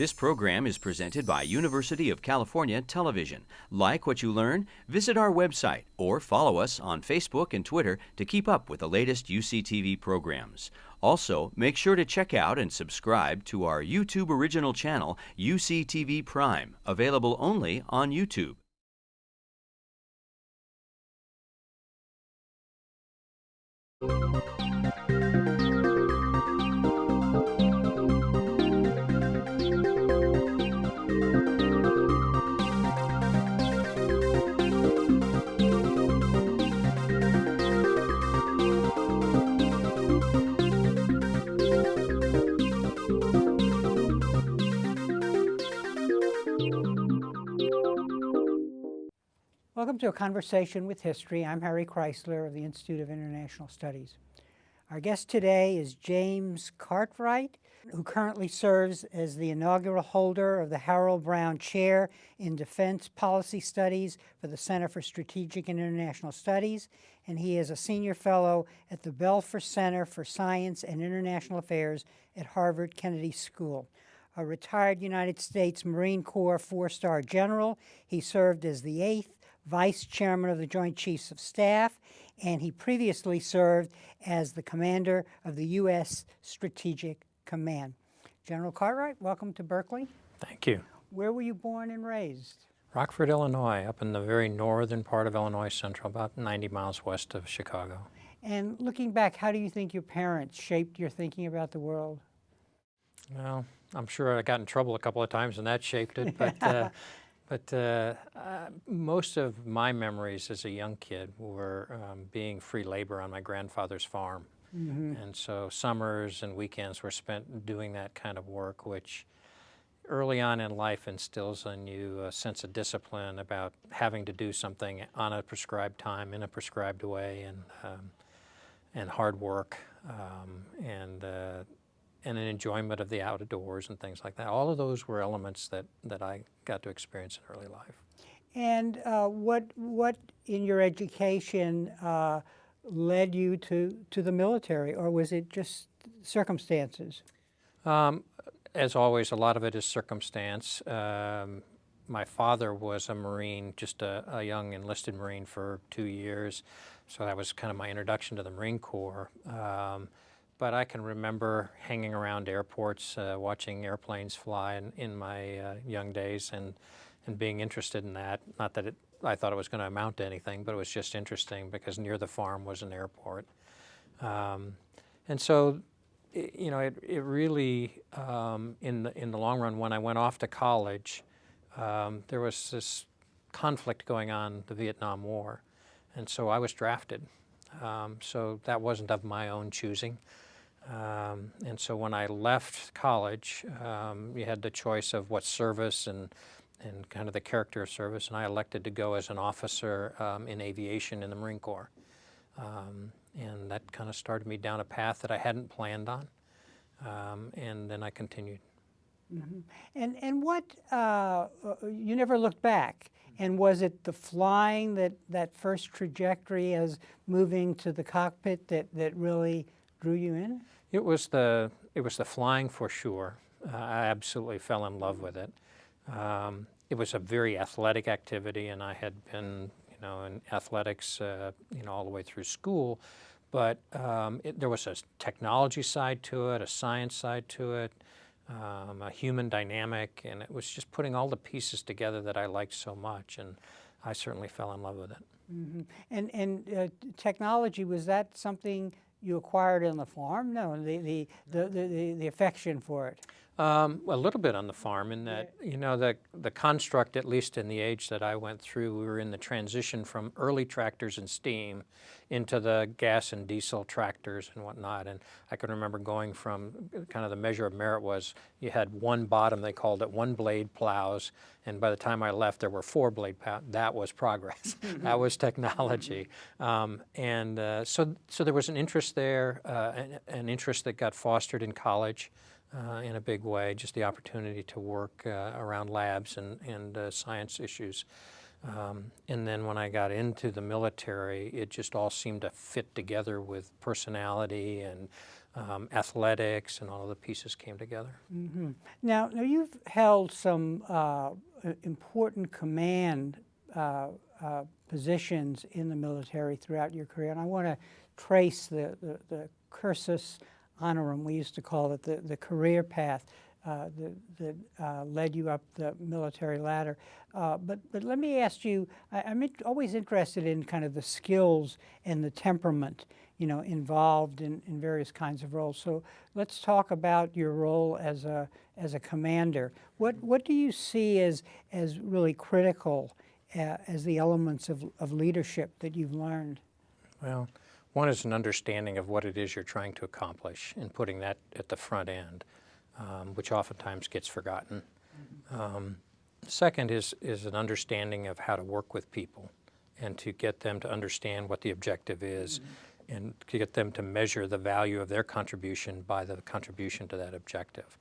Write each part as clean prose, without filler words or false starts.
This program is presented by University of California Television. Like what you learn? Visit our website or follow us on Facebook and Twitter to keep up with the latest UCTV programs. Also, make sure to check out and subscribe to our YouTube original channel, UCTV Prime, available only on YouTube. Welcome to A Conversation with History. I'm Harry Chrysler of the Institute of International Studies. Our guest today is James Cartwright, who currently serves as the inaugural holder of the Harold Brown Chair in Defense Policy Studies for the Center for Strategic and International Studies, and he is a senior fellow at the Belfer Center for Science and International Affairs at Harvard Kennedy School. A retired United States Marine Corps four-star general, he served as the 8th Vice Chairman of the Joint Chiefs of Staff, and he previously served as the commander of the U.S. Strategic Command. General Cartwright, welcome to Berkeley. Thank you. Where were you born and raised? Rockford, Illinois, up in the very northern part of Illinois Central, about 90 miles west of Chicago. And looking back, how do you think your parents shaped your thinking about the world? Well, I'm sure I got in trouble a couple of times and that shaped it, but most of my memories as a young kid were being free labor on my grandfather's farm. Mm-hmm. And so summers and weekends were spent doing that kind of work, which early on in life instills in you a sense of discipline about having to do something on a prescribed time, in a prescribed way, and hard work, and an enjoyment of the outdoors and things like that. All of those were elements that I got to experience in early life. And what in your education led you to the military, or was it just circumstances? As always, a lot of it is circumstance. My father was a Marine, just a young enlisted Marine for 2 years, so that was kind of my introduction to the Marine Corps. But I can remember hanging around airports, watching airplanes fly in my young days and being interested in that. Not that I thought it was going to amount to anything, but it was just interesting because near the farm was an airport. And so, it really, in the long run, when I went off to college, there was this conflict going on, the Vietnam War. And so I was drafted. So that wasn't of my own choosing. And so when I left college, you had the choice of what service and kind of the character of service, and I elected to go as an officer in aviation in the Marine Corps. And that kind of started me down a path that I hadn't planned on, and then I continued. Mm-hmm. And what, you never looked back, and was it the flying, that first trajectory as moving to the cockpit that really drew you in? It was the flying for sure. I absolutely fell in love with it. It was a very athletic activity, and I had been, in athletics, all the way through school. But there was a technology side to it, a science side to it, a human dynamic, and it was just putting all the pieces together that I liked so much, and I certainly fell in love with it. Mm-hmm. And technology, was that something you acquired on the farm? No, the affection for it. A little bit on the farm in that, the construct, at least in the age that I went through, we were in the transition from early tractors and steam into the gas and diesel tractors and whatnot. And I can remember going from kind of the measure of merit was you had one bottom, they called it, one blade plows. And by the time I left, there were 4 blade plows. That was progress. That was technology. So there was an interest there, an interest that got fostered in college. In a big way, just the opportunity to work around labs and science issues. And then when I got into the military, it just all seemed to fit together with personality and athletics, and all of the pieces came together. Now, you've held some important command positions in the military throughout your career, and I want to trace the cursus honorum, we used to call it, the career path that led you up the military ladder. But let me ask you, I'm always interested in kind of the skills and the temperament, involved in various kinds of roles. So let's talk about your role as a commander. What do you see as really critical as the elements of leadership that you've learned? Well, one is an understanding of what it is you're trying to accomplish and putting that at the front end, which oftentimes gets forgotten. Second is an understanding of how to work with people and to get them to understand what the objective is and to get them to measure the value of their contribution by the contribution to that objective.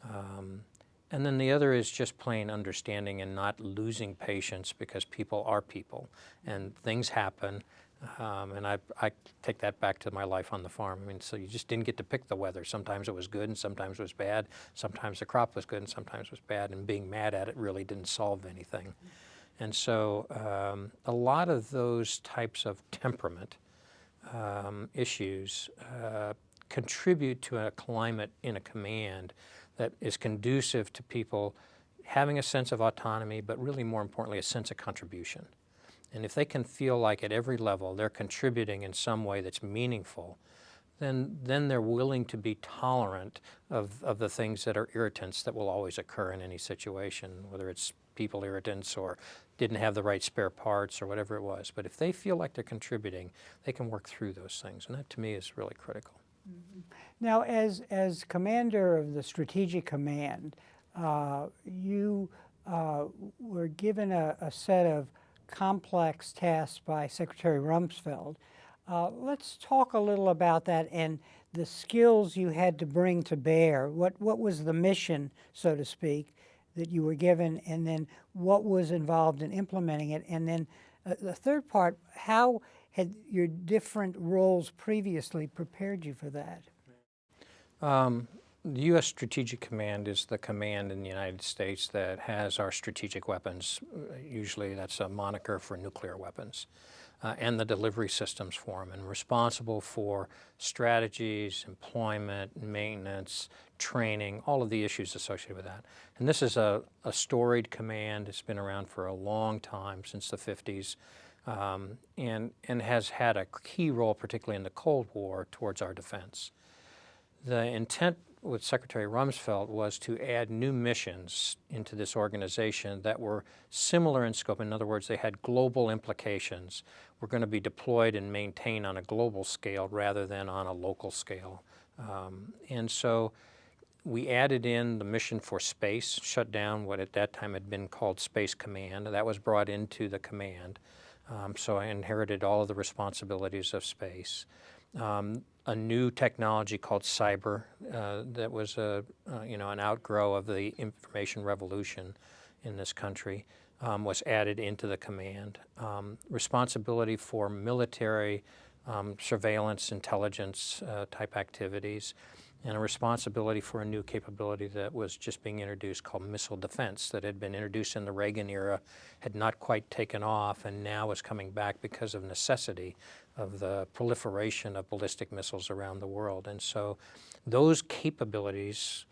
And then the other is just plain understanding and not losing patience, because people are people and things happen. And I take that back to my life on the farm. I mean, so you just didn't get to pick the weather. Sometimes it was good and sometimes it was bad. Sometimes the crop was good and sometimes it was bad. And being mad at it really didn't solve anything. And so a lot of those types of temperament issues contribute to a climate in a command that is conducive to people having a sense of autonomy, but really more importantly, a sense of contribution. And if they can feel like at every level they're contributing in some way that's meaningful, then they're willing to be tolerant of the things that are irritants that will always occur in any situation, whether it's people irritants or didn't have the right spare parts or whatever it was. But if they feel like they're contributing, they can work through those things. And that to me is really critical. Now, as commander of the Strategic Command, you were given a set of complex tasks by Secretary Rumsfeld. Let's talk a little about that and the skills you had to bring to bear. What was the mission, so to speak, that you were given, and then what was involved in implementing it? And then the third part, how had your different roles previously prepared you for that? The U.S. Strategic Command is the command in the United States that has our strategic weapons. Usually that's a moniker for nuclear weapons, and the delivery systems for them, and responsible for strategies, employment, maintenance, training, all of the issues associated with that. And this is a storied command. It's been around for a long time, since the 50s, and has had a key role, particularly in the Cold War, towards our defense. The intent with Secretary Rumsfeld was to add new missions into this organization that were similar in scope. In other words, they had global implications, were going to be deployed and maintained on a global scale rather than on a local scale. And so we added in the mission for space, shut down what at that time had been called Space Command. That was brought into the command. So I inherited all of the responsibilities of space. A new technology called cyber that was an outgrow of the information revolution in this country was added into the command. Responsibility for military surveillance, intelligence type activities, and a responsibility for a new capability that was just being introduced called missile defense, that had been introduced in the Reagan era, had not quite taken off, and now is coming back because of necessity of the proliferation of ballistic missiles around the world. And so those capabilities,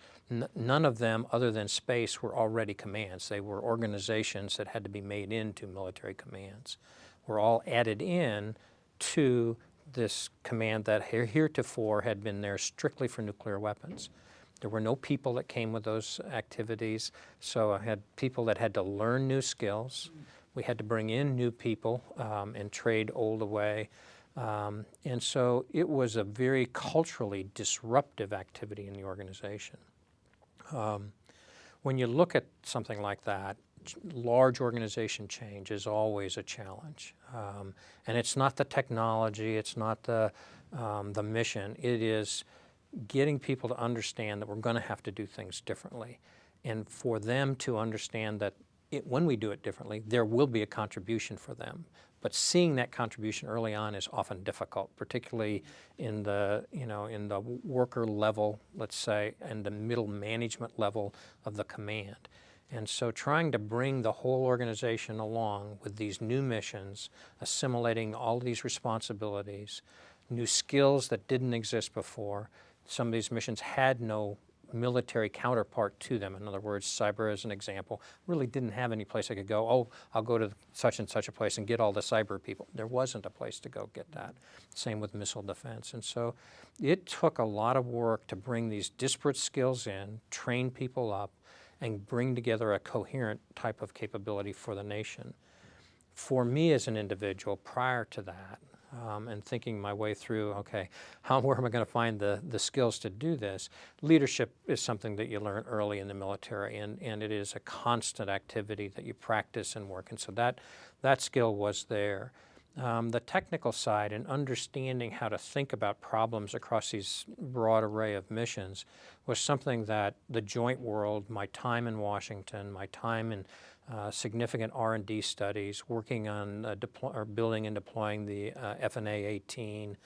none of them other than space were already commands. They were organizations that had to be made into military commands, were all added in to this command that heretofore had been there strictly for nuclear weapons. There were no people that came with those activities, so I had people that had to learn new skills. We had to bring in new people and trade old away. And so it was a very culturally disruptive activity in the organization. When you look at something like that, large organization change is always a challenge. And it's not the technology, it's not the mission, it is getting people to understand that we're going to have to do things differently. And for them to understand that when we do it differently, there will be a contribution for them, But seeing that contribution early on is often difficult, particularly in the, in the worker level, let's say, and the middle management level of the command. And so trying to bring the whole organization along with these new missions, assimilating all these responsibilities, new skills that didn't exist before. Some of these missions had no military counterpart to them. In other words, cyber, as an example, really didn't have any place I could go, oh, I'll go to such and such a place and get all the cyber people. There wasn't a place to go get that. Same with missile defense. And so it took a lot of work to bring these disparate skills in, train people up, and bring together a coherent type of capability for the nation. For me as an individual, prior to that, and thinking my way through, okay, where am I going to find the skills to do this? Leadership is something that you learn early in the military, and it is a constant activity that you practice and work, and so that skill was there. The technical side and understanding how to think about problems across these broad array of missions was something that the joint world, my time in Washington, my time in significant R&D studies, working on building and deploying the FNA-18,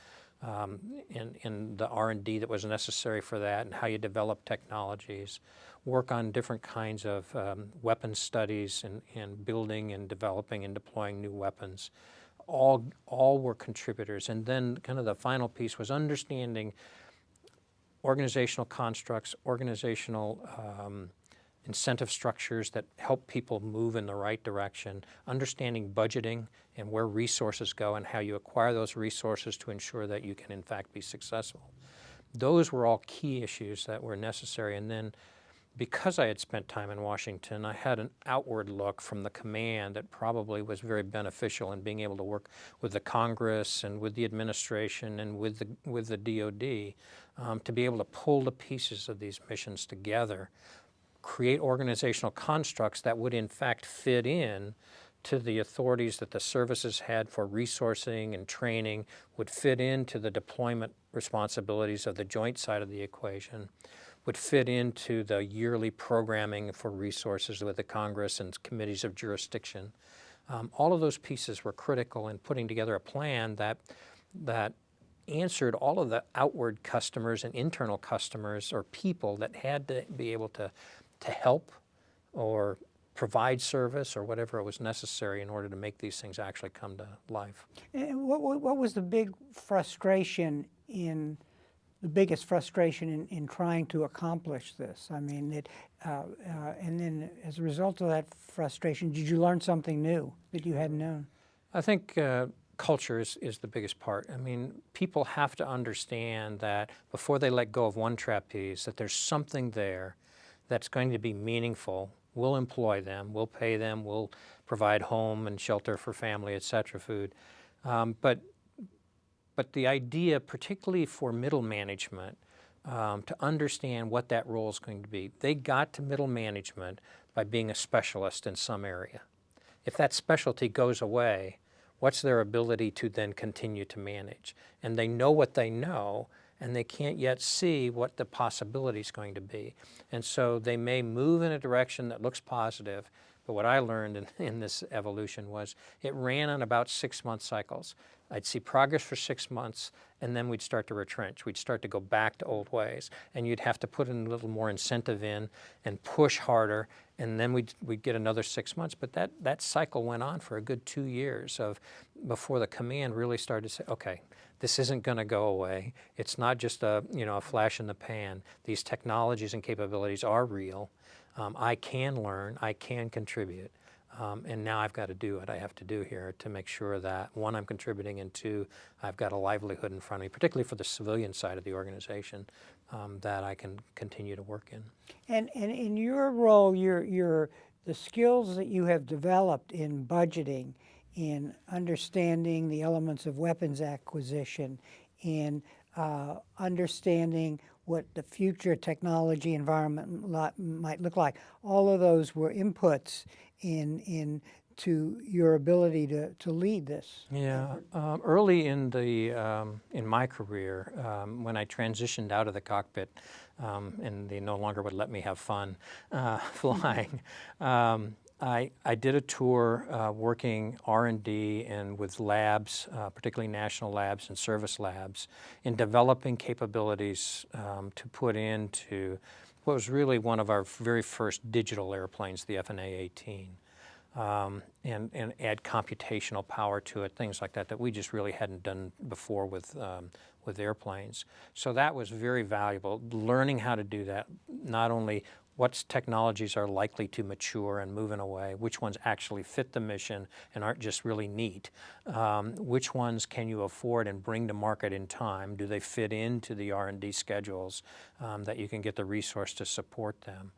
and the R&D that was necessary for that, and how you develop technologies, work on different kinds of weapons studies and building and developing and deploying new weapons. All were contributors. And then kind of the final piece was understanding organizational constructs, organizational incentive structures that help people move in the right direction, understanding budgeting and where resources go and how you acquire those resources to ensure that you can in fact be successful. Those were all key issues that were necessary. And then because I had spent time in Washington, I had an outward look from the command that probably was very beneficial in being able to work with the Congress and with the administration and with the DOD to be able to pull the pieces of these missions together, create organizational constructs that would in fact fit in to the authorities that the services had for resourcing and training, would fit into the deployment responsibilities of the joint side of the equation, would fit into the yearly programming for resources with the Congress and committees of jurisdiction. All of those pieces were critical in putting together a plan that answered all of the outward customers and internal customers or people that had to be able to help or provide service or whatever was necessary in order to make these things actually come to life. And what was the biggest frustration in trying to accomplish this? I mean, and then as a result of that frustration, did you learn something new that you hadn't known? I think culture is the biggest part. I mean, people have to understand that before they let go of one trapeze, that there's something there that's going to be meaningful. We'll employ them, we'll pay them, we'll provide home and shelter for family, et cetera, food. But the idea, particularly for middle management, to understand what that role is going to be, they got to middle management by being a specialist in some area. If that specialty goes away, what's their ability to then continue to manage? And they know what they know, and they can't yet see what the possibility is going to be. And so they may move in a direction that looks positive, but what I learned in this evolution was it ran on about 6-month cycles. I'd see progress for 6 months, and then we'd start to retrench. We'd start to go back to old ways, and you'd have to put in a little more incentive in and push harder, and then we'd get another 6 months. But that cycle went on for a good 2 years before the command really started to say, okay, this isn't going to go away. It's not just a flash in the pan. These technologies and capabilities are real. I can learn. I can contribute. And now I've got to do what I have to do here to make sure that, one, I'm contributing, and two, I've got a livelihood in front of me, particularly for the civilian side of the organization, that I can continue to work in. And in your role, the skills that you have developed in budgeting, in understanding the elements of weapons acquisition, in understanding what the future technology environment might look like, all of those were inputs into your ability to lead this. Yeah, early in my career, when I transitioned out of the cockpit, and they no longer would let me have fun flying, I did a tour working R&D and with labs, particularly national labs and service labs, in developing capabilities to put into what was really one of our very first digital airplanes, the FNA-18, and add computational power to it, things like that we just really hadn't done before with airplanes. So that was very valuable, learning how to do that, not only what technologies are likely to mature and move in a way, which ones actually fit the mission and aren't just really neat, which ones can you afford and bring to market in time, do they fit into the R&D schedules that you can get the resource to support them.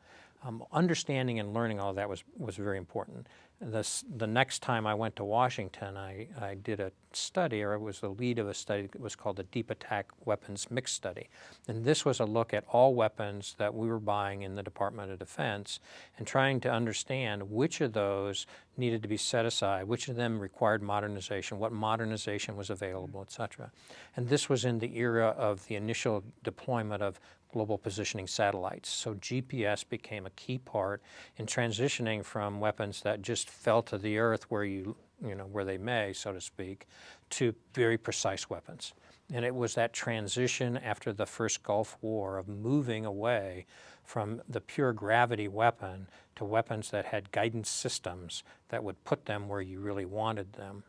Understanding and learning all of that was very important. The next time I went to Washington, I did a study, or I was the lead of a study that was called the Deep Attack Weapons Mix Study. And this was a look at all weapons that we were buying in the Department of Defense and trying to understand which of those needed to be set aside, which of them required modernization, what modernization was available, et cetera. And this was in the era of the initial deployment of global positioning satellites. So GPS became a key part in transitioning from weapons that just fell to the earth where they may, so to speak, to very precise weapons. And it was that transition after the first Gulf War of moving away from the pure gravity weapon to weapons that had guidance systems that would put them where you really wanted them,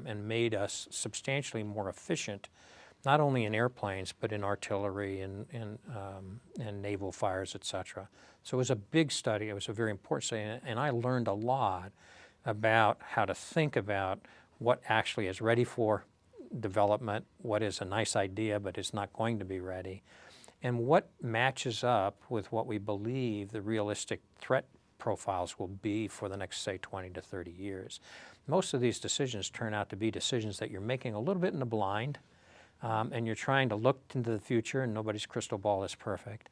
and made us substantially more efficient, not only in airplanes, but in artillery and naval fires, et cetera. So it was a big study. It was a very important study, and I learned a lot about how to think about what actually is ready for development, what is a nice idea but is not going to be ready, and what matches up with what we believe the realistic threat profiles will be for the next, say, 20 to 30 years. Most of these decisions turn out to be decisions that you're making a little bit in the blind, and you're trying to look into the future, and nobody's crystal ball is perfect.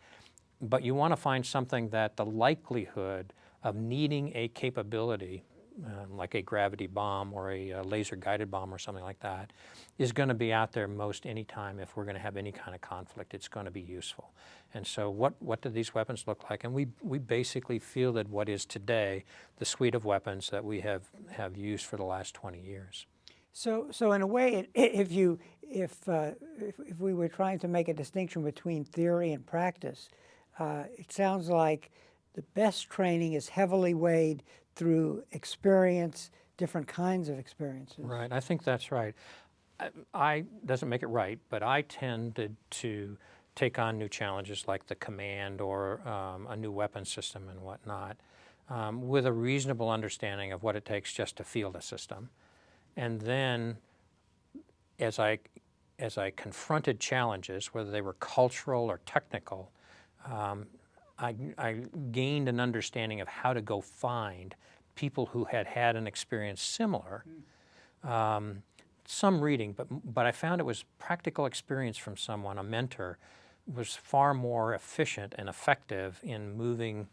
But you want to find something that the likelihood of needing a capability, like a gravity bomb or a laser-guided bomb or something like that, is going to be out there most any time. If we're going to have any kind of conflict, it's going to be useful. And so what do these weapons look like? And we basically fielded what is today the suite of weapons that we have used for the last 20 years. So in a way, if we were trying to make a distinction between theory and practice, it sounds like the best training is heavily weighed through experience, different kinds of experiences. Right, I think that's right. I doesn't make it right, but I tended to take on new challenges like the command or a new weapon system and whatnot, with a reasonable understanding of what it takes just to field a system. And then as I confronted challenges, whether they were cultural or technical, I gained an understanding of how to go find people who had had an experience similar. Some reading, but I found it was practical experience from someone, a mentor, was far more efficient and effective in moving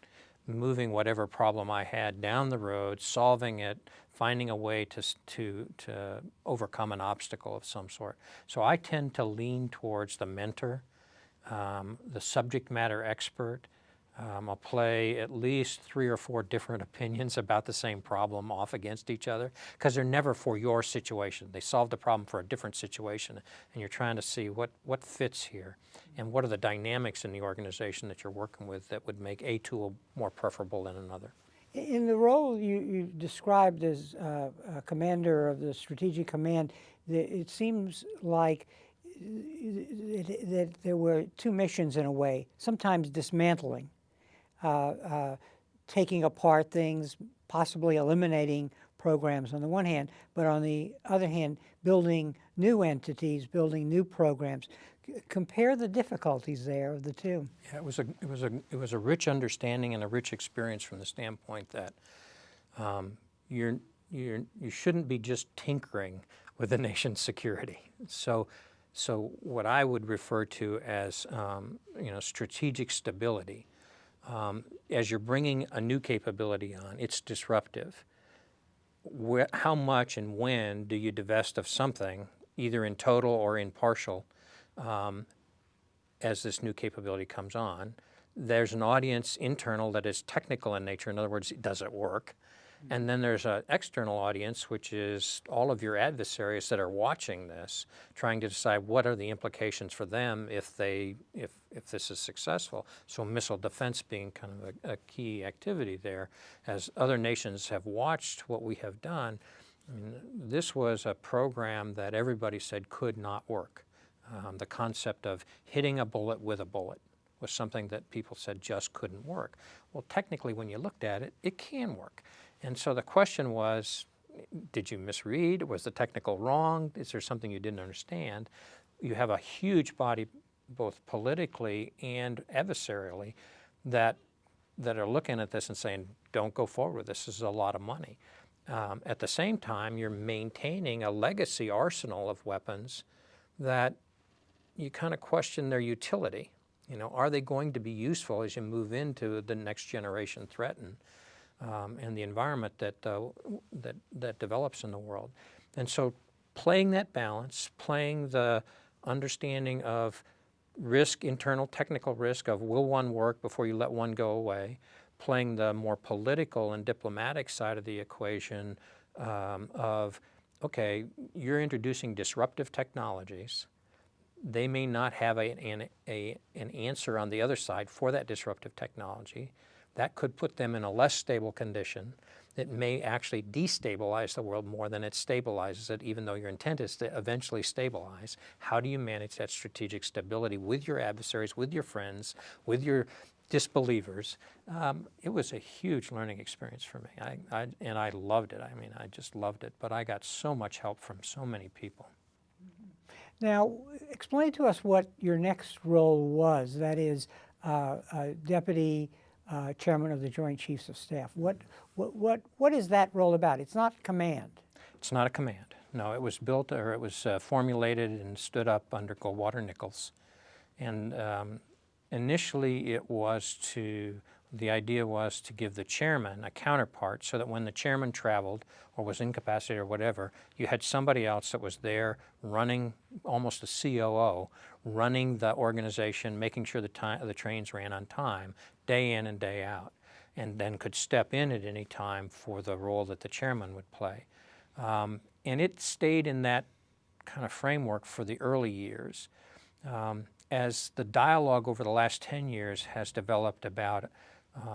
whatever problem I had down the road, solving it, finding a way to overcome an obstacle of some sort. So I tend to lean towards the mentor, the subject matter expert. I'll play at least 3 or 4 different opinions about the same problem off against each other, because they're never for your situation. They solved the problem for a different situation, and you're trying to see what fits here, and what are the dynamics in the organization that you're working with that would make a tool more preferable than another. In the role you described as a commander of the Strategic Command, it seems like that there were 2 missions in a way, sometimes dismantling, taking apart things, possibly eliminating programs on the one hand, but on the other hand, building new entities, building new programs. Compare the difficulties there of the 2. Yeah, it was a rich understanding and a rich experience from the standpoint that you shouldn't be just tinkering with the nation's security. So what I would refer to as strategic stability. As you're bringing a new capability on, it's disruptive. How much and when do you divest of something, either in total or in partial, as this new capability comes on? There's an audience internal that is technical in nature. In other words, does it work? And then there's an external audience, which is all of your adversaries that are watching this, trying to decide what are the implications for them if this is successful. So missile defense being kind of a key activity there. As other nations have watched what we have done, I mean, this was a program that everybody said could not work. The concept of hitting a bullet with a bullet was something that people said just couldn't work. Well, technically, when you looked at it, it can work. And so the question was, did you misread? Was the technical wrong? Is there something you didn't understand? You have a huge body, both politically and adversarially, that are looking at this and saying, don't go forward with this. This is a lot of money. At the same time, you're maintaining a legacy arsenal of weapons that you kind of question their utility. You know, are they going to be useful as you move into the next generation threat and the environment that develops in the world? And so playing that balance, playing the understanding of risk, internal technical risk of will one work before you let one go away, playing the more political and diplomatic side of the equation of, okay, you're introducing disruptive technologies. They may not have an answer on the other side for that disruptive technology. That could put them in a less stable condition. It may actually destabilize the world more than it stabilizes it, even though your intent is to eventually stabilize. How do you manage that strategic stability with your adversaries, with your friends, with your disbelievers? It was a huge learning experience for me, and I loved it. I mean, I just loved it, but I got so much help from so many people. Now, explain to us what your next role was, that is, Deputy Chairman of the Joint Chiefs of Staff. What is that role about? It's not command. It's not a command. No, it was built, or it was formulated and stood up under Goldwater Nichols. And initially the idea was to give the chairman a counterpart so that when the chairman traveled or was incapacitated or whatever, you had somebody else that was there running, almost a COO, running the organization, making sure the trains ran on time, day in and day out, and then could step in at any time for the role that the chairman would play. And it stayed in that kind of framework for the early years. As the dialogue over the last 10 years has developed about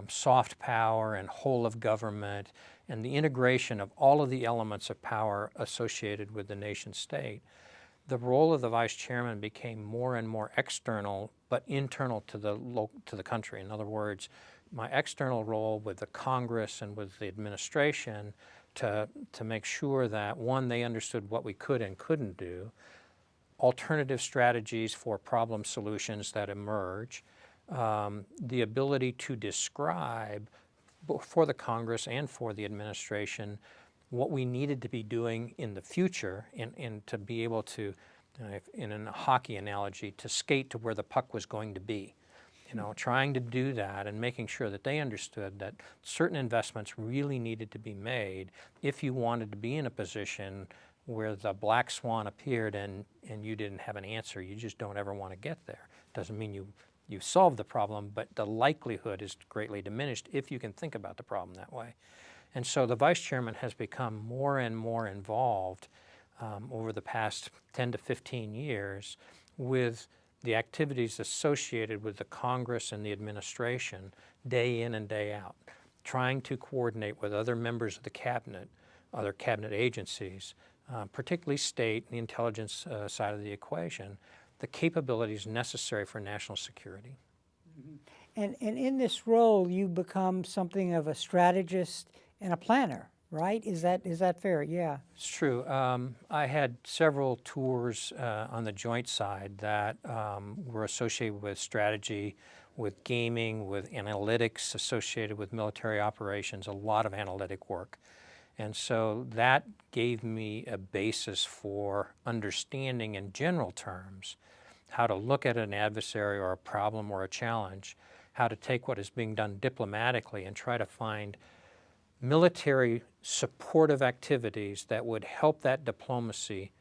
soft power and whole of government and the integration of all of the elements of power associated with the nation state, the role of the vice chairman became more and more external but internal to the country. In other words, my external role with the Congress and with the administration to make sure that, one, they understood what we could and couldn't do, alternative strategies for problem solutions that emerge, the ability to describe for the Congress and for the administration what we needed to be doing in the future and to be able to, in a hockey analogy, to skate to where the puck was going to be. You know, trying to do that and making sure that they understood that certain investments really needed to be made if you wanted to be in a position where the black swan appeared and you didn't have an answer. You just don't ever want to get there. Doesn't mean you solve the problem, but the likelihood is greatly diminished if you can think about the problem that way. And so the vice chairman has become more and more involved over the past 10 to 15 years with the activities associated with the Congress and the administration day in and day out, trying to coordinate with other members of the cabinet, other cabinet agencies, particularly state and the intelligence side of the equation, the capabilities necessary for national security. And in this role, you become something of a strategist and a planner, right? Is that fair? Yeah. It's true. I had several tours on the joint side that were associated with strategy, with gaming, with analytics associated with military operations, a lot of analytic work. And so that gave me a basis for understanding in general terms how to look at an adversary or a problem or a challenge, how to take what is being done diplomatically and try to find military supportive activities that would help that diplomacy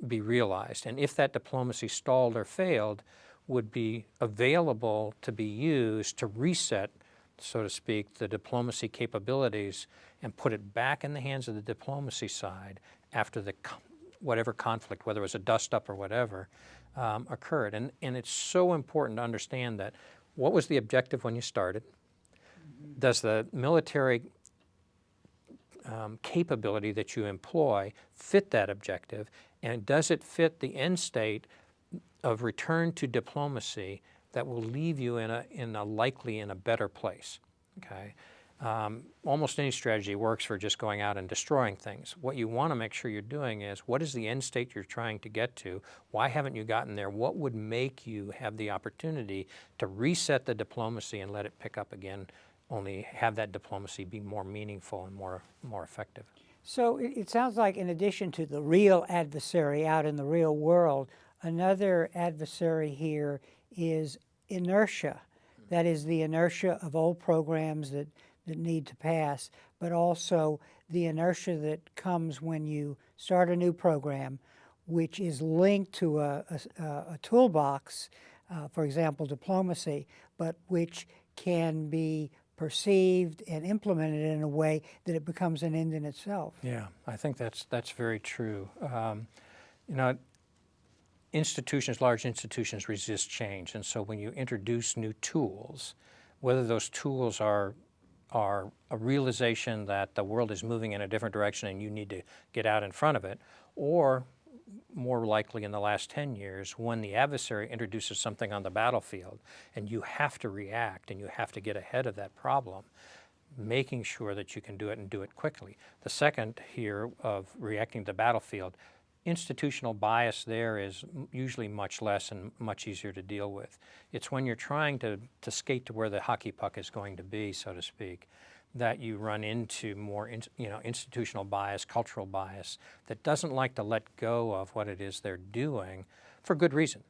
be realized. And if that diplomacy stalled or failed, would be available to be used to reset so to speak, the diplomacy capabilities and put it back in the hands of the diplomacy side after whatever conflict, whether it was a dust-up or whatever, occurred. And it's so important to understand that what was the objective when you started? Does the military capability that you employ fit that objective? And does it fit the end state of return to diplomacy that will leave you in a better place? Okay. Almost any strategy works for just going out and destroying things. What you want to make sure you're doing is, what is the end state you're trying to get to? Why haven't you gotten there? What would make you have the opportunity to reset the diplomacy and let it pick up again, only have that diplomacy be more meaningful and more effective? So it sounds like, in addition to the real adversary out in the real world, another adversary here is inertia. That is the inertia of old programs that need to pass, but also the inertia that comes when you start a new program, which is linked to a toolbox, for example, diplomacy, but which can be perceived and implemented in a way that it becomes an end in itself. Yeah, I think that's very true. Large institutions resist change, and so when you introduce new tools, whether those tools are a realization that the world is moving in a different direction and you need to get out in front of it, or more likely in the last 10 years, when the adversary introduces something on the battlefield and you have to react and you have to get ahead of that problem, making sure that you can do it and do it quickly. The second here of reacting to the battlefield, institutional bias there is usually much less and much easier to deal with. It's when you're trying to skate to where the hockey puck is going to be, so to speak, that you run into more institutional bias, cultural bias, that doesn't like to let go of what it is they're doing for good reason.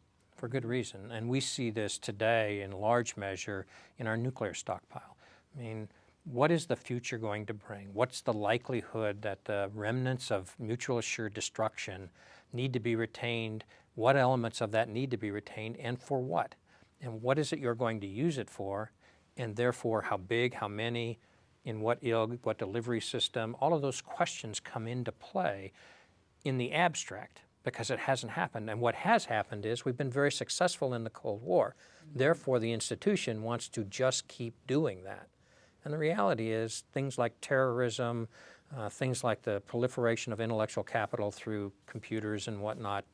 And we see this today in large measure in our nuclear stockpile. I mean, what is the future going to bring? What's the likelihood that the remnants of mutual assured destruction need to be retained? What elements of that need to be retained, and for what? And what is it you're going to use it for? And therefore, how big, how many, in what ilg, what delivery system? All of those questions come into play in the abstract because it hasn't happened. And what has happened is we've been very successful in the Cold War. Therefore, the institution wants to just keep doing that. And the reality is things like terrorism, things like the proliferation of intellectual capital through computers and whatnot,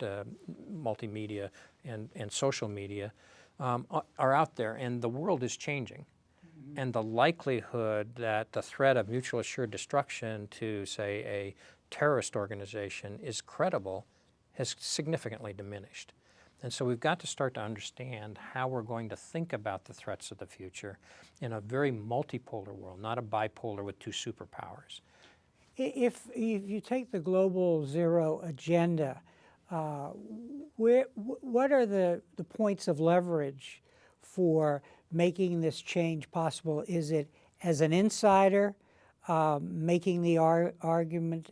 multimedia and social media, are out there, and the world is changing. Mm-hmm. And the likelihood that the threat of mutual assured destruction to, say, a terrorist organization is credible has significantly diminished. And so we've got to start to understand how we're going to think about the threats of the future in a very multipolar world, not a bipolar with two superpowers. If you take the global zero agenda, what are the points of leverage for making this change possible? Is it as an insider making the argument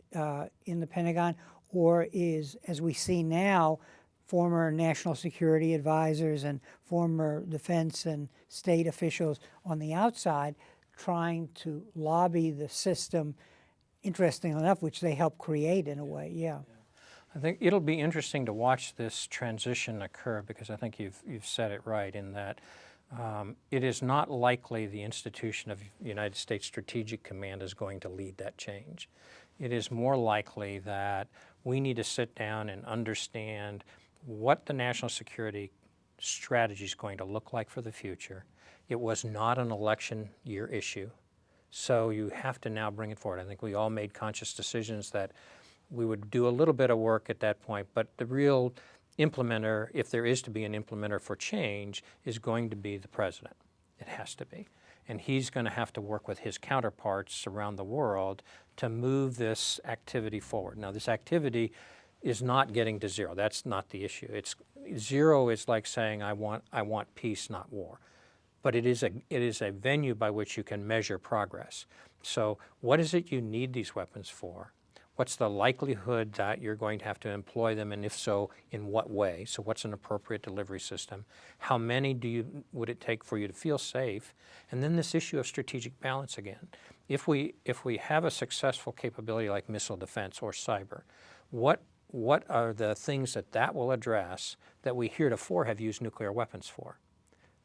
in the Pentagon, or is, as we see now, former national security advisors and former defense and state officials on the outside trying to lobby the system, interesting enough, which they helped create in a way? Yeah. I think it'll be interesting to watch this transition occur, because I think you've said it right in that it is not likely the institution of United States Strategic Command is going to lead that change. It is more likely that we need to sit down and understand what the national security strategy is going to look like for the future. It was not an election year issue, so you have to now bring it forward. I think we all made conscious decisions that we would do a little bit of work at that point, but the real implementer, if there is to be an implementer for change, is going to be the president. It has to be. And he's going to have to work with his counterparts around the world to move this activity forward. Now, this activity is not getting to zero. That's not the issue. It's zero is like saying I want peace, not war. But it is a venue by which you can measure progress. So what is it you need these weapons for? What's the likelihood that you're going to have to employ them, and if so, in what way? So what's an appropriate delivery system? How many would it take for you to feel safe? And then this issue of strategic balance again. If we have a successful capability like missile defense or cyber, what are the things that will address that we heretofore have used nuclear weapons for?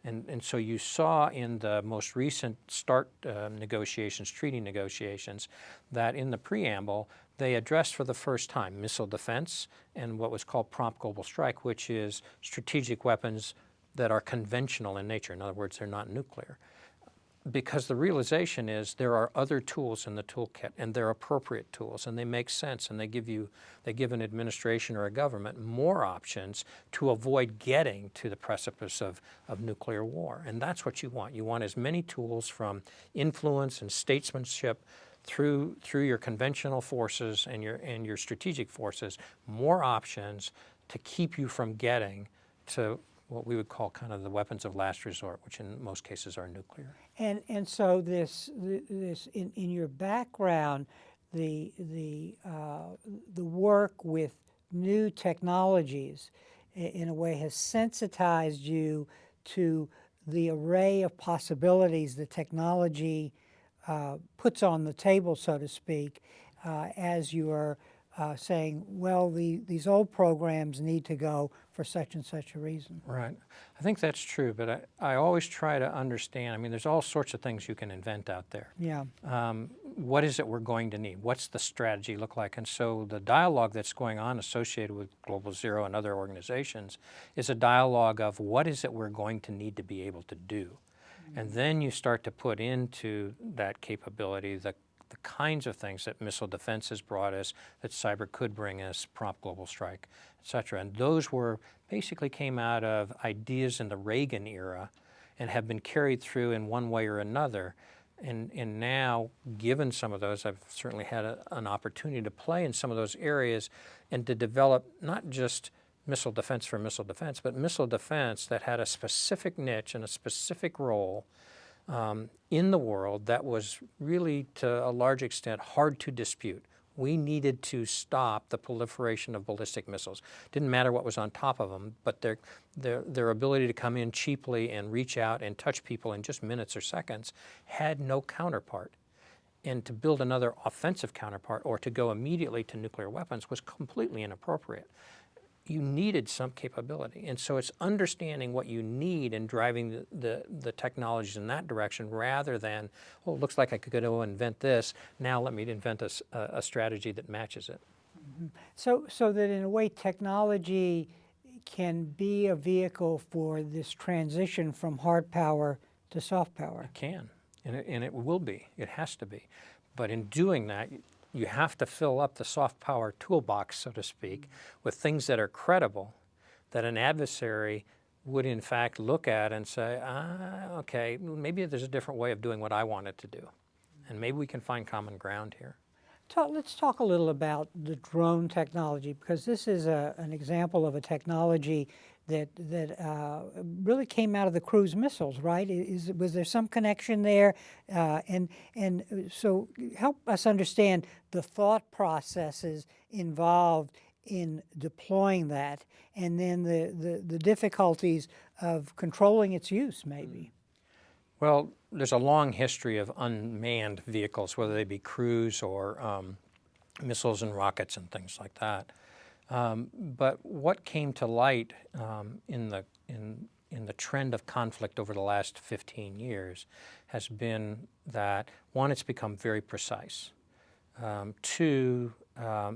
And so you saw in the most recent START negotiations, treaty negotiations, that in the preamble, they addressed for the first time missile defense and what was called prompt global strike, which is strategic weapons that are conventional in nature. In other words, they're not nuclear. Because the realization is there are other tools in the toolkit, and they're appropriate tools, and they make sense, and they give an administration or a government more options to avoid getting to the precipice of nuclear war. And that's what you want. You want as many tools from influence and statesmanship through your conventional forces and your strategic forces, more options to keep you from getting to what we would call kind of the weapons of last resort, which in most cases are nuclear. And so this in your background, the work with new technologies in a way has sensitized you to the array of possibilities the technology puts on the table, so to speak, as you are saying, well, these old programs need to go for such and such a reason. Right. I think that's true, but I always try to understand. I mean, there's all sorts of things you can invent out there. Yeah. What is it we're going to need? What's the strategy look like? And so the dialogue that's going on associated with Global Zero and other organizations is a dialogue of what is it we're going to need to be able to do? And then you start to put into that capability the kinds of things that missile defense has brought us, that cyber could bring us, prompt global strike, et cetera. And those basically came out of ideas in the Reagan era and have been carried through in one way or another. And now, given some of those, I've certainly had an opportunity to play in some of those areas and to develop not just missile defense for missile defense, but missile defense that had a specific niche and a specific role in the world that was really, to a large extent, hard to dispute. We needed to stop the proliferation of ballistic missiles. Didn't matter what was on top of them, but their ability to come in cheaply and reach out and touch people in just minutes or seconds had no counterpart. And to build another offensive counterpart or to go immediately to nuclear weapons was completely inappropriate. You needed some capability. And so it's understanding what you need and driving the technologies in that direction rather than, oh, it looks like I could go invent this. Now let me invent a strategy that matches it. Mm-hmm. So that in a way technology can be a vehicle for this transition from hard power to soft power. It can, and it will be. It has to be. But in doing that, you have to fill up the soft power toolbox, so to speak, with things that are credible, that an adversary would in fact look at and say, okay, maybe there's a different way of doing what I wanted to do. And maybe we can find common ground here. Let's talk a little about the drone technology, because this is an example of a technology that really came out of the cruise missiles, right? Was there some connection there? And so help us understand the thought processes involved in deploying that, and then the difficulties of controlling its use, maybe. Well, there's a long history of unmanned vehicles, whether they be cruise or missiles and rockets and things like that. But what came to light in the trend of conflict over the last 15 years has been that, one, it's become very precise. Two,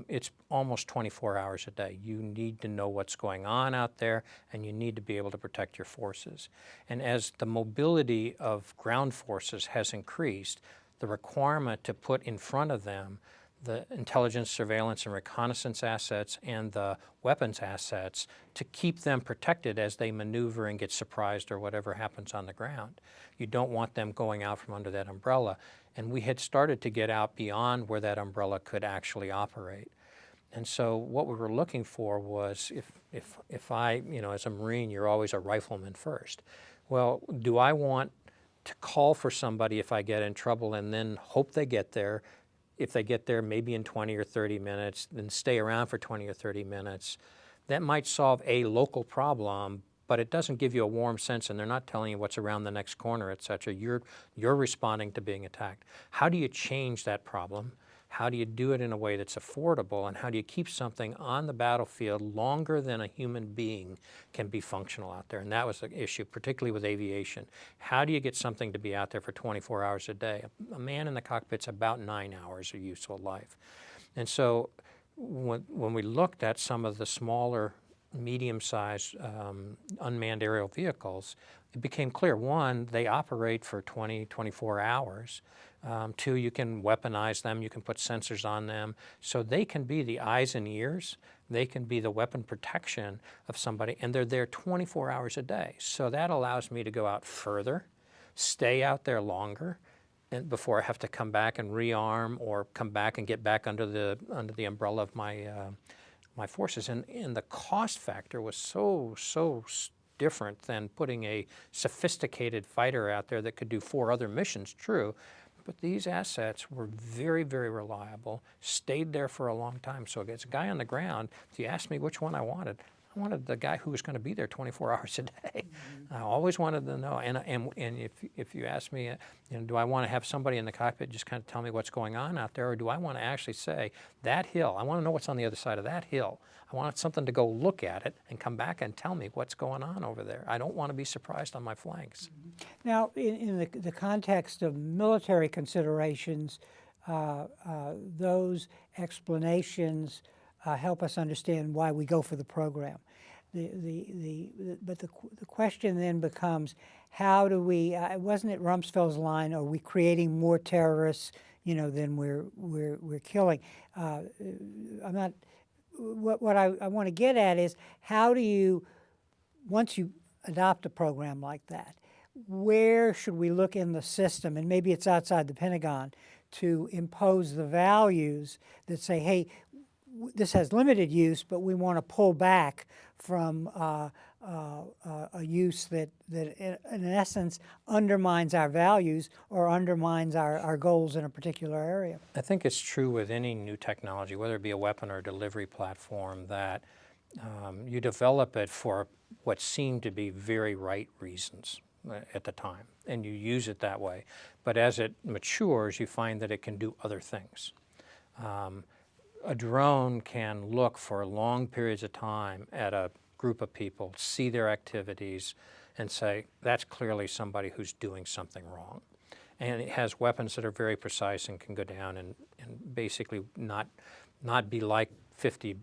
it's almost 24 hours a day. You need to know what's going on out there, and you need to be able to protect your forces. And as the mobility of ground forces has increased, the requirement to put in front of them the intelligence, surveillance, and reconnaissance assets and the weapons assets to keep them protected as they maneuver and get surprised or whatever happens on the ground. You don't want them going out from under that umbrella. And we had started to get out beyond where that umbrella could actually operate. And so what we were looking for was, if I, as a Marine, you're always a rifleman first. Well, do I want to call for somebody if I get in trouble and then hope they get there? if they get there maybe in 20 or 30 minutes, then stay around for 20 or 30 minutes. That might solve a local problem, but it doesn't give you a warm sense, and they're not telling you what's around the next corner, et cetera. You're responding to being attacked. How do you change that problem? How do you do it in a way that's affordable? And how do you keep something on the battlefield longer than a human being can be functional out there? And that was the issue, particularly with aviation. How do you get something to be out there for 24 hours a day? A man in the cockpit's about 9 hours of useful life. And so when we looked at some of the smaller, medium-sized unmanned aerial vehicles, it became clear, one, they operate for 20, 24 hours. Two, you can weaponize them, you can put sensors on them, so they can be the eyes and ears, they can be the weapon protection of somebody, and they're there 24 hours a day. So that allows me to go out further, stay out there longer, and before I have to come back and rearm or come back and get back under the umbrella of my my forces. And the cost factor was so different than putting a sophisticated fighter out there that could do 4 other missions, true, but these assets were very, very reliable, stayed there for a long time. So as a guy on the ground, if you asked me which one I wanted the guy who was going to be there 24 hours a day. Mm-hmm. I always wanted to know. And if you ask me, do I want to have somebody in the cockpit just kind of tell me what's going on out there, or do I want to actually say, that hill, I want to know what's on the other side of that hill. I want something to go look at it and come back and tell me what's going on over there. I don't want to be surprised on my flanks. Mm-hmm. Now, in the context of military considerations, those explanations help us understand why we go for the program. But the question then becomes, how do we? Wasn't it Rumsfeld's line? Are we creating more terrorists, than we're killing? I'm not. What I want to get at is, how do you, once you adopt a program like that, where should we look in the system, and maybe it's outside the Pentagon, to impose the values that say, hey, this has limited use, but we want to pull back from a use that in essence undermines our values or undermines our goals in a particular area. I think it's true with any new technology, whether it be a weapon or a delivery platform, that you develop it for what seem to be very right reasons at the time, and you use it that way. But as it matures, you find that it can do other things. A drone can look for long periods of time at a group of people, see their activities, and say, that's clearly somebody who's doing something wrong. And it has weapons that are very precise and can go down and basically not be like 50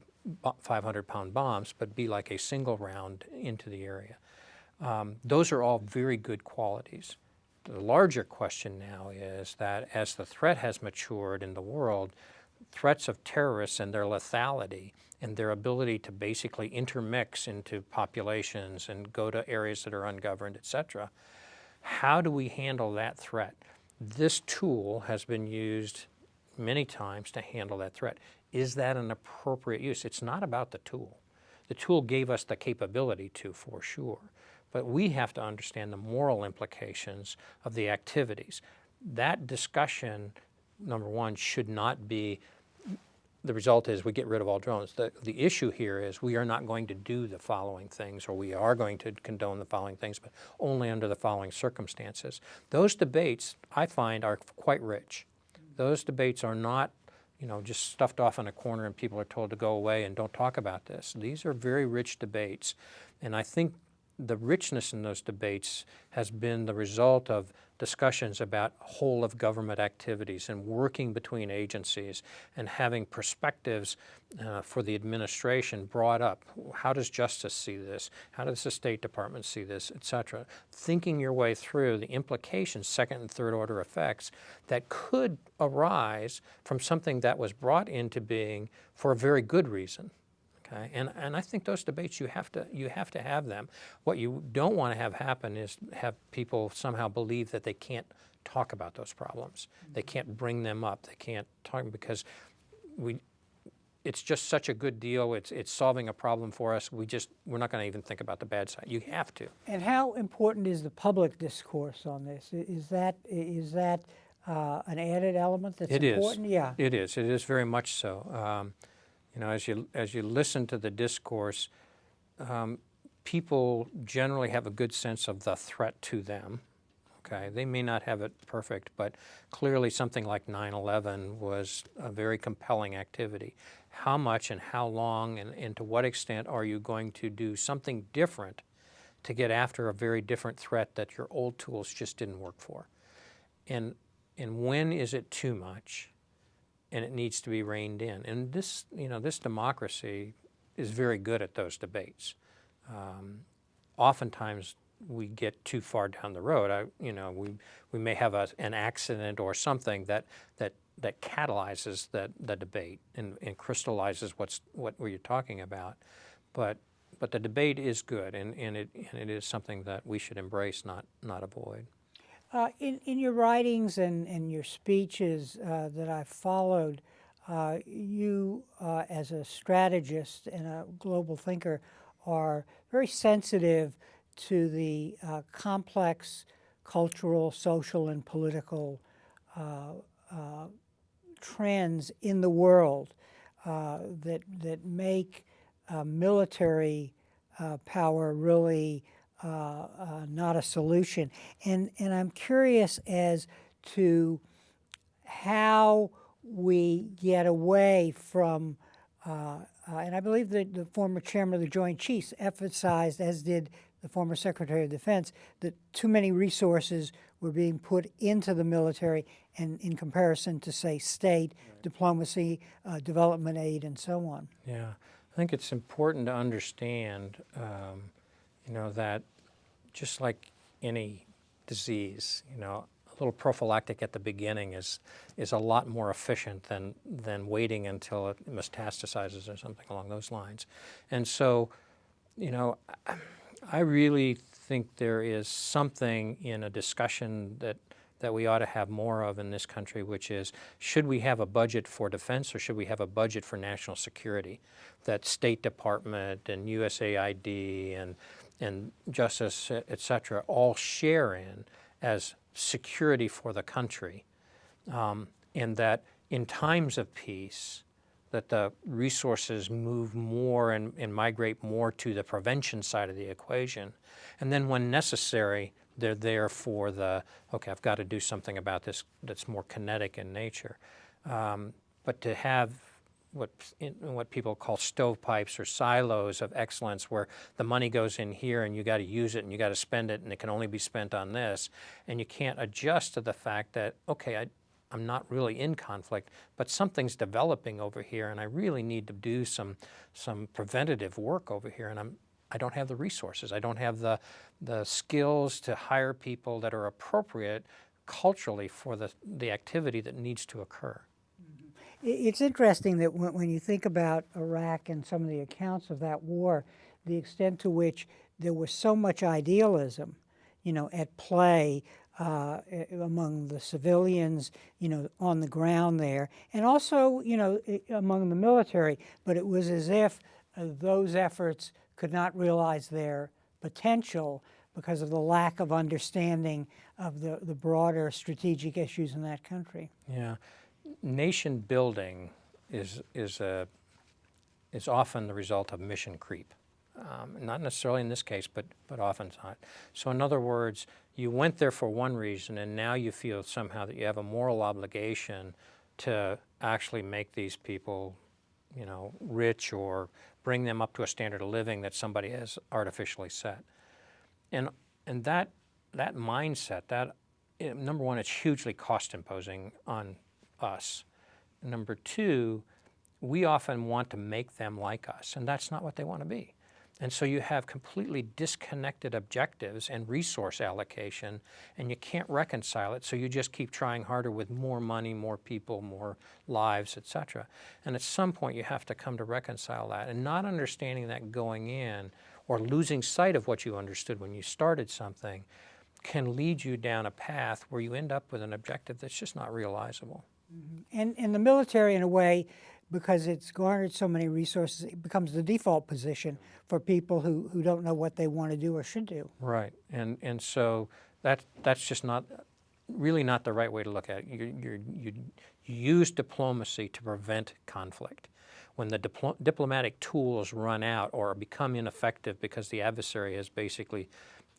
500-pound bombs, but be like a single round into the area. Those are all very good qualities. The larger question now is that as the threat has matured in the world, threats of terrorists and their lethality and their ability to basically intermix into populations and go to areas that are ungoverned, et cetera, how do we handle that threat? This tool has been used many times to handle that threat. Is that an appropriate use? It's not about the tool. The tool gave us the capability to, for sure, but we have to understand the moral implications of the activities. That discussion, number one, should not be, the result is we get rid of all drones. The issue here is we are not going to do the following things, or we are going to condone the following things, but only under the following circumstances. Those debates, I find, are quite rich. Those debates are not, just stuffed off in a corner and people are told to go away and don't talk about this. These are very rich debates, and I think the richness in those debates has been the result of discussions about whole of government activities and working between agencies and having perspectives for the administration brought up. How does justice see this? How does the State Department see this, et cetera? Thinking your way through the implications, second and third order effects that could arise from something that was brought into being for a very good reason. Okay? And I think those debates, you have to have them. What you don't want to have happen is have people somehow believe that they can't talk about those problems. They can't bring them up. They can't talk because it's just such a good deal. It's solving a problem for us. We're not going to even think about the bad side. You have to. And how important is the public discourse on this? Is that an added element that's It is. important? Yeah. It is. It is very much so. You know, as you listen to the discourse, people generally have a good sense of the threat to them. Okay, they may not have it perfect, but clearly something like 9/11 was a very compelling activity. How much and how long and to what extent are you going to do something different to get after a very different threat that your old tools just didn't work for? And when is it too much and it needs to be reined in? And this, you know, this democracy is very good at those debates. Oftentimes we get too far down the road. You know, we may have an accident or something that catalyzes the debate and crystallizes what you're talking about. But the debate is good, and it is something that we should embrace, not avoid. In your writings and your speeches that I've followed, you, as a strategist and a global thinker, are very sensitive to the complex cultural, social, and political trends in the world that make military power really not a solution. And I'm curious as to how we get away from, and I believe that the former chairman of the Joint Chiefs emphasized, as did the former Secretary of Defense, that too many resources were being put into the military and in comparison to, say, state, diplomacy, development aid, and so on. Yeah, I think it's important to understand, you know, that just like any disease, you know, a little prophylactic at the beginning is a lot more efficient than waiting until it metastasizes or something along those lines. And so, you know, I really think there is something in a discussion that we ought to have more of in this country, which is, should we have a budget for defense or should we have a budget for national security that State Department and USAID and Justice, et cetera, all share in as security for the country, and that in times of peace, that the resources move more and migrate more to the prevention side of the equation. And then when necessary, they're there for okay, I've got to do something about this that's more kinetic in nature. But to have what people call stovepipes or silos of excellence, where the money goes in here and you got to use it and you got to spend it and it can only be spent on this, and you can't adjust to the fact that, okay, I'm not really in conflict, but something's developing over here, and I really need to do some preventative work over here, and I don't have the resources. I don't have the skills to hire people that are appropriate culturally for the activity that needs to occur. It's interesting that when you think about Iraq and some of the accounts of that war, the extent to which there was so much idealism, you know, at play among the civilians, you know, on the ground there, and also, you know, among the military. But it was as if those efforts could not realize their potential because of the lack of understanding of the broader strategic issues in that country. Yeah, nation building is often the result of mission creep. Not necessarily in this case, but often not. So in other words, you went there for one reason, and now you feel somehow that you have a moral obligation to actually make these people, you know, rich or bring them up to a standard of living that somebody has artificially set. And that mindset, number one, it's hugely cost imposing on us. Number two, we often want to make them like us, and that's not what they want to be. And so you have completely disconnected objectives and resource allocation, and you can't reconcile it, so you just keep trying harder with more money, more people, more lives, et cetera. And at some point you have to come to reconcile that, and not understanding that going in or losing sight of what you understood when you started something can lead you down a path where you end up with an objective that's just not realizable. Mm-hmm. And the military, in a way, because it's garnered so many resources, it becomes the default position for people who don't know what they want to do or should do. Right, and so that's just not really not the right way to look at it. You use diplomacy to prevent conflict. When the diplomatic tools run out or become ineffective because the adversary has basically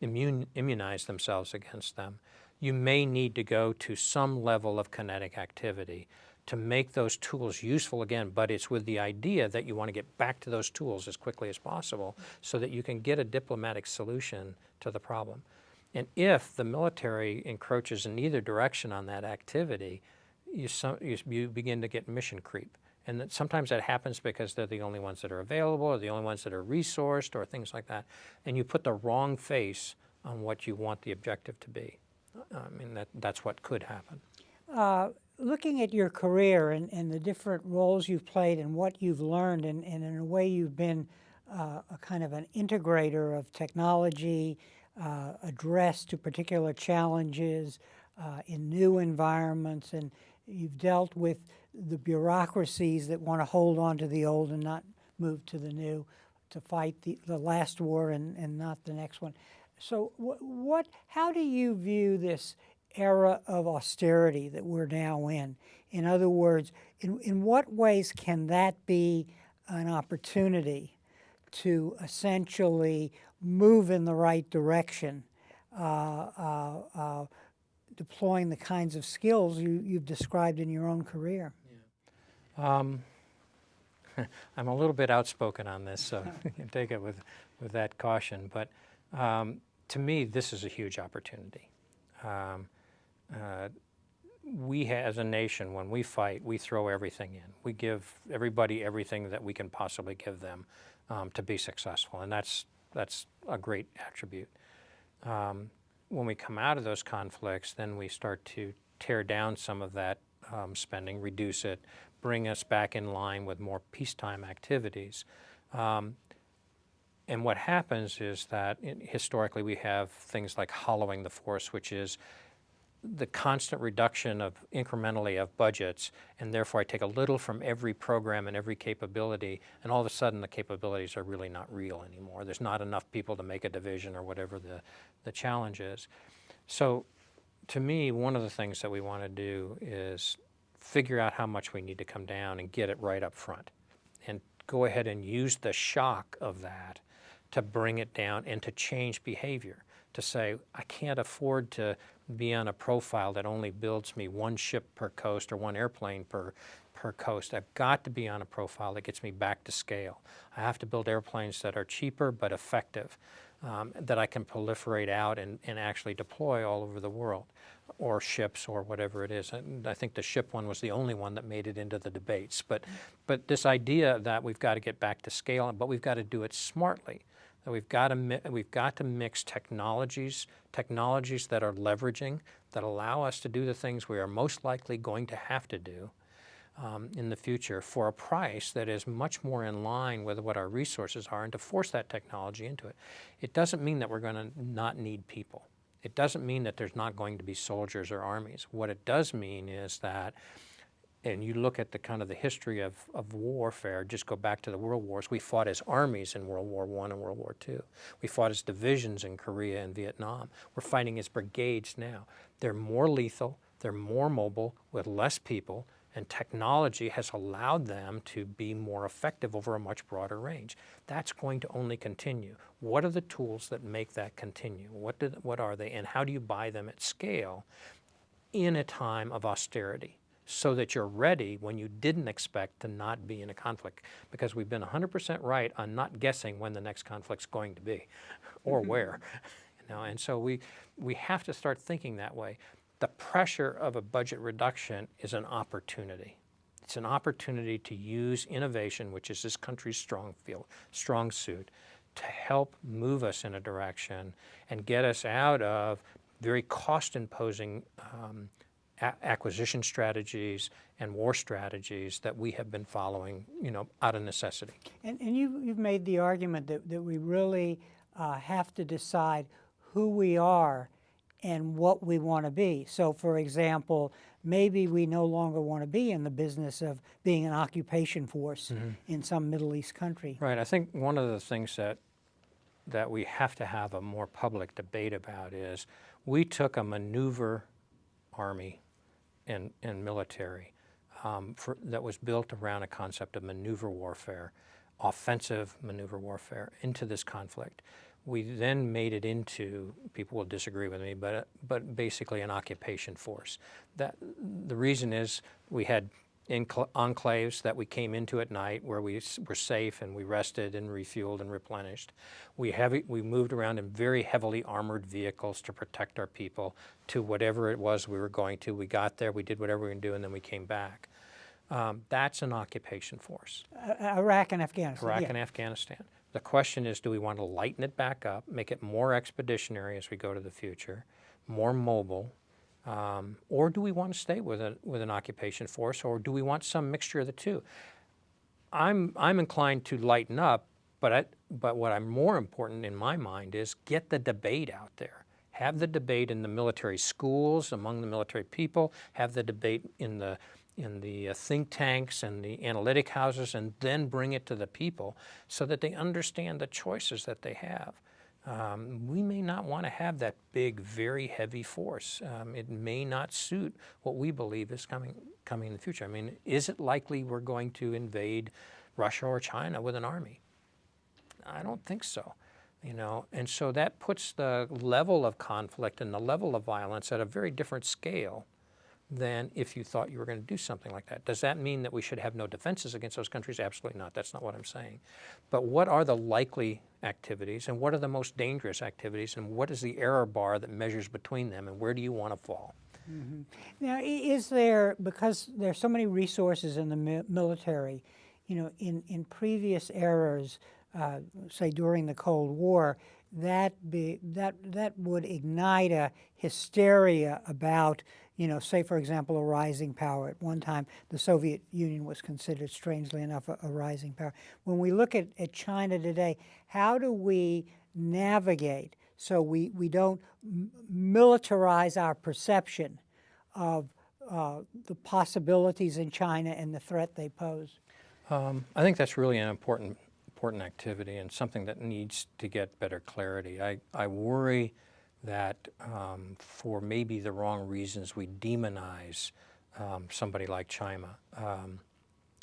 immunized themselves against them, you may need to go to some level of kinetic activity to make those tools useful again, but it's with the idea that you want to get back to those tools as quickly as possible so that you can get a diplomatic solution to the problem. And if the military encroaches in either direction on that activity, you begin to get mission creep. And that sometimes that happens because they're the only ones that are available or the only ones that are resourced or things like that. And you put the wrong face on what you want the objective to be. I mean, that's what could happen. Looking at your career and the different roles you've played and what you've learned, and in a way you've been a kind of an integrator of technology, address to particular challenges in new environments, and you've dealt with the bureaucracies that want to hold on to the old and not move to the new, to fight the last war and not the next one. So how do you view this era of austerity that we're now in? In other words, in what ways can that be an opportunity to essentially move in the right direction, deploying the kinds of skills you've described in your own career? I'm a little bit outspoken on this, so you can take it with that caution. But to me, this is a huge opportunity. We as a nation, when we fight, we throw everything in. We give everybody everything that we can possibly give them to be successful, and that's a great attribute. When we come out of those conflicts, then we start to tear down some of that spending, reduce it, bring us back in line with more peacetime activities. And what happens is that historically we have things like hollowing the force, which is the constant reduction of incrementally of budgets, and therefore I take a little from every program and every capability, and all of a sudden the capabilities are really not real anymore. There's not enough people to make a division or whatever the challenge is. So to me, one of the things that we want to do is figure out how much we need to come down and get it right up front, and go ahead and use the shock of that to bring it down and to change behavior, to say, I can't afford to be on a profile that only builds me one ship per coast or one airplane per coast. I've got to be on a profile that gets me back to scale. I have to build airplanes that are cheaper but effective, that I can proliferate out and actually deploy all over the world, or ships or whatever it is. And I think the ship one was the only one that made it into the debates. But this idea that we've got to get back to scale, but we've got to do it smartly. That we've got to mix technologies that are leveraging, that allow us to do the things we are most likely going to have to do in the future for a price that is much more in line with what our resources are, and to force that technology into it. It doesn't mean that we're going to not need people. It doesn't mean that there's not going to be soldiers or armies. What it does mean is that, and you look at the kind of the history of warfare, just go back to the world wars, we fought as armies in World War I and World War II. We fought as divisions in Korea and Vietnam. We're fighting as brigades now. They're more lethal, they're more mobile, with less people, and technology has allowed them to be more effective over a much broader range. That's going to only continue. What are the tools that make that continue? What are they, and how do you buy them at scale in a time of austerity, so that you're ready when you didn't expect to not be in a conflict? Because we've been 100% right on not guessing when the next conflict's going to be or where. And so we have to start thinking that way. The pressure of a budget reduction is an opportunity. It's an opportunity to use innovation, which is this country's strong suit, to help move us in a direction and get us out of very cost-imposing acquisition strategies and war strategies that we have been following, out of necessity. And you've made the argument that we really have to decide who we are and what we want to be. So, for example, maybe we no longer want to be in the business of being an occupation force in some Middle East country. Right. I think one of the things that we have to have a more public debate about is, we took a maneuver army and military that was built around a concept of maneuver warfare, offensive maneuver warfare into this conflict. We then made it into, people will disagree with me, but basically an occupation force. That the reason is we had enclaves that we came into at night where we were safe and we rested and refueled and replenished. We moved around in very heavily armored vehicles to protect our people to whatever it was we were going to. We got there, we did whatever we were going to do, and then we came back. That's an occupation force. Iraq and Afghanistan. Iraq and Afghanistan. The question is, do we want to lighten it back up, make it more expeditionary as we go to the future, more mobile, or do we want to stay with an occupation force, or do we want some mixture of the two? I'm inclined to lighten up, but what I'm more important in my mind is get the debate out there. Have the debate in the military schools, among the military people, have the debate in the think tanks and the analytic houses, and then bring it to the people so that they understand the choices that they have. We may not want to have that big, very heavy force. It may not suit what we believe is coming in the future. I mean, is it likely we're going to invade Russia or China with an army? I don't think so. And so that puts the level of conflict and the level of violence at a very different scale than if you thought you were going to do something like that. Does that mean that we should have no defenses against those countries? Absolutely not. That's not what I'm saying. But what are the likely activities, and what are the most dangerous activities, and what is the error bar that measures between them, and where do you want to fall? Mm-hmm. Now, is there, because there's so many resources in the military, in previous eras, say during the Cold War, that would ignite a hysteria about, say, for example, a rising power. At one time, the Soviet Union was considered, strangely enough, a rising power. When we look at China today, how do we navigate so we don't militarize our perception of the possibilities in China and the threat they pose? I think that's really an important activity and something that needs to get better clarity. I worry that for maybe the wrong reasons we demonize somebody like China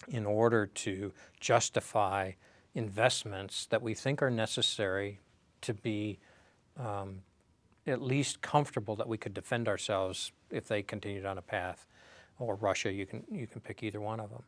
in order to justify investments that we think are necessary to be at least comfortable that we could defend ourselves if they continued on a path, or Russia, you can pick either one of them.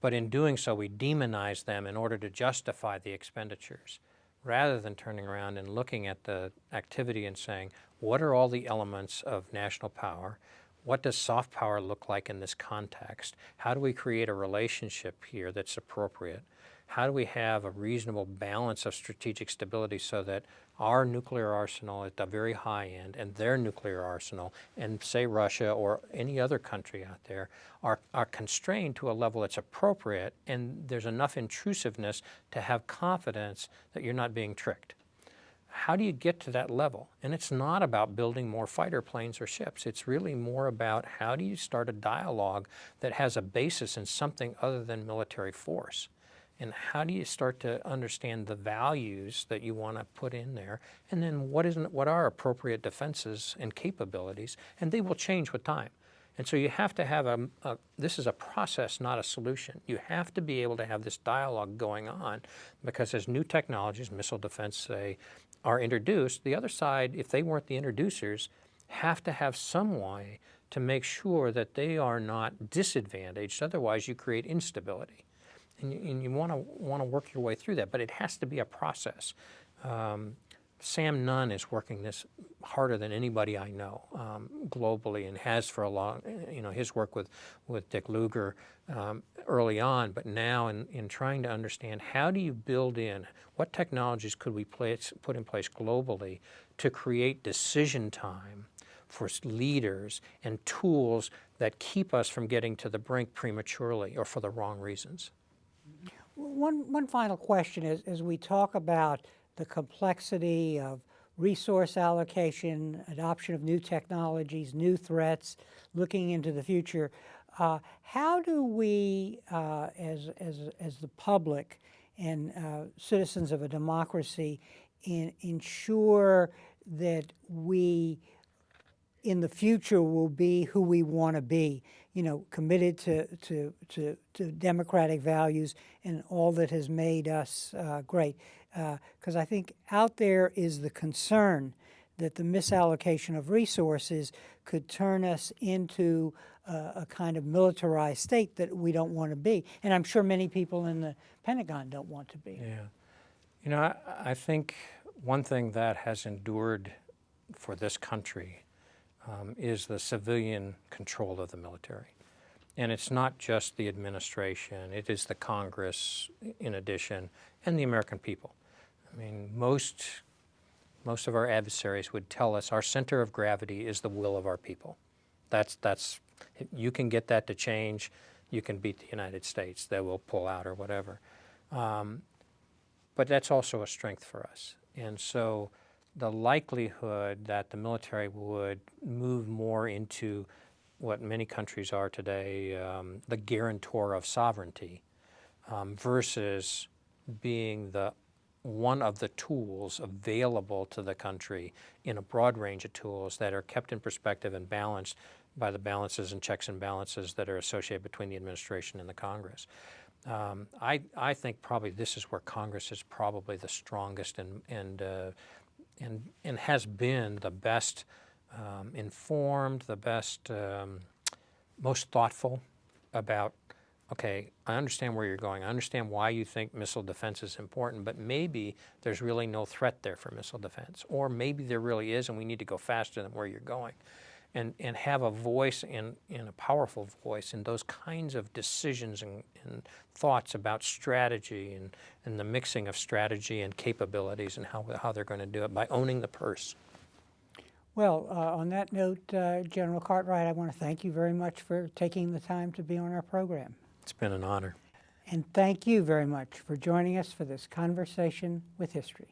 But in doing so, we demonize them in order to justify the expenditures, rather than turning around and looking at the activity and saying, what are all the elements of national power? What does soft power look like in this context? How do we create a relationship here that's appropriate? How do we have a reasonable balance of strategic stability so that our nuclear arsenal at the very high end and their nuclear arsenal, and say Russia or any other country out there, are constrained to a level that's appropriate, and there's enough intrusiveness to have confidence that you're not being tricked? How do you get to that level? And it's not about building more fighter planes or ships. It's really more about how do you start a dialogue that has a basis in something other than military force? And how do you start to understand the values that you want to put in there? And then what are appropriate defenses and capabilities? And they will change with time. And so you have to have this is a process, not a solution. You have to be able to have this dialogue going on, because as new technologies, missile defense, say, are introduced, the other side, if they weren't the introducers, have to have some way to make sure that they are not disadvantaged. Otherwise, you create instability. And you want to work your way through that, but it has to be a process. Sam Nunn is working this harder than anybody I know globally, and has for a long. His work with Dick Lugar early on, but now in trying to understand how do you build in what technologies could we put in place globally to create decision time for leaders and tools that keep us from getting to the brink prematurely or for the wrong reasons. One final question is, as we talk about the complexity of resource allocation, adoption of new technologies, new threats, looking into the future, how do we, as the public and citizens of a democracy, ensure that we in the future will be who we want to be, you know, committed to democratic values and all that has made us great. Because I think out there is the concern that the misallocation of resources could turn us into a kind of militarized state that we don't want to be. And I'm sure many people in the Pentagon don't want to be. Yeah. You know, I think one thing that has endured for this country is the civilian control of the military. And it's not just the administration, it is the Congress in addition, and the American people. I mean, most of our adversaries would tell us our center of gravity is the will of our people. That's you can get that to change, you can beat the United States, they will pull out or whatever. But that's also a strength for us. And so the likelihood that the military would move more into what many countries are today, the guarantor of sovereignty, versus being one of the tools available to the country in a broad range of tools that are kept in perspective and balanced by the balances and checks and balances that are associated between the administration and the Congress. I think probably this is where Congress is probably the strongest and has been the best informed, the best, most thoughtful about, okay, I understand where you're going. I understand why you think missile defense is important, but maybe there's really no threat there for missile defense. Or maybe there really is and we need to go faster than where you're going. And have a voice in a powerful voice in those kinds of decisions and thoughts about strategy and the mixing of strategy and capabilities and how they're going to do it by owning the purse. Well, on that note, General Cartwright, I want to thank you very much for taking the time to be on our program. It's been an honor. And thank you very much for joining us for this conversation with history.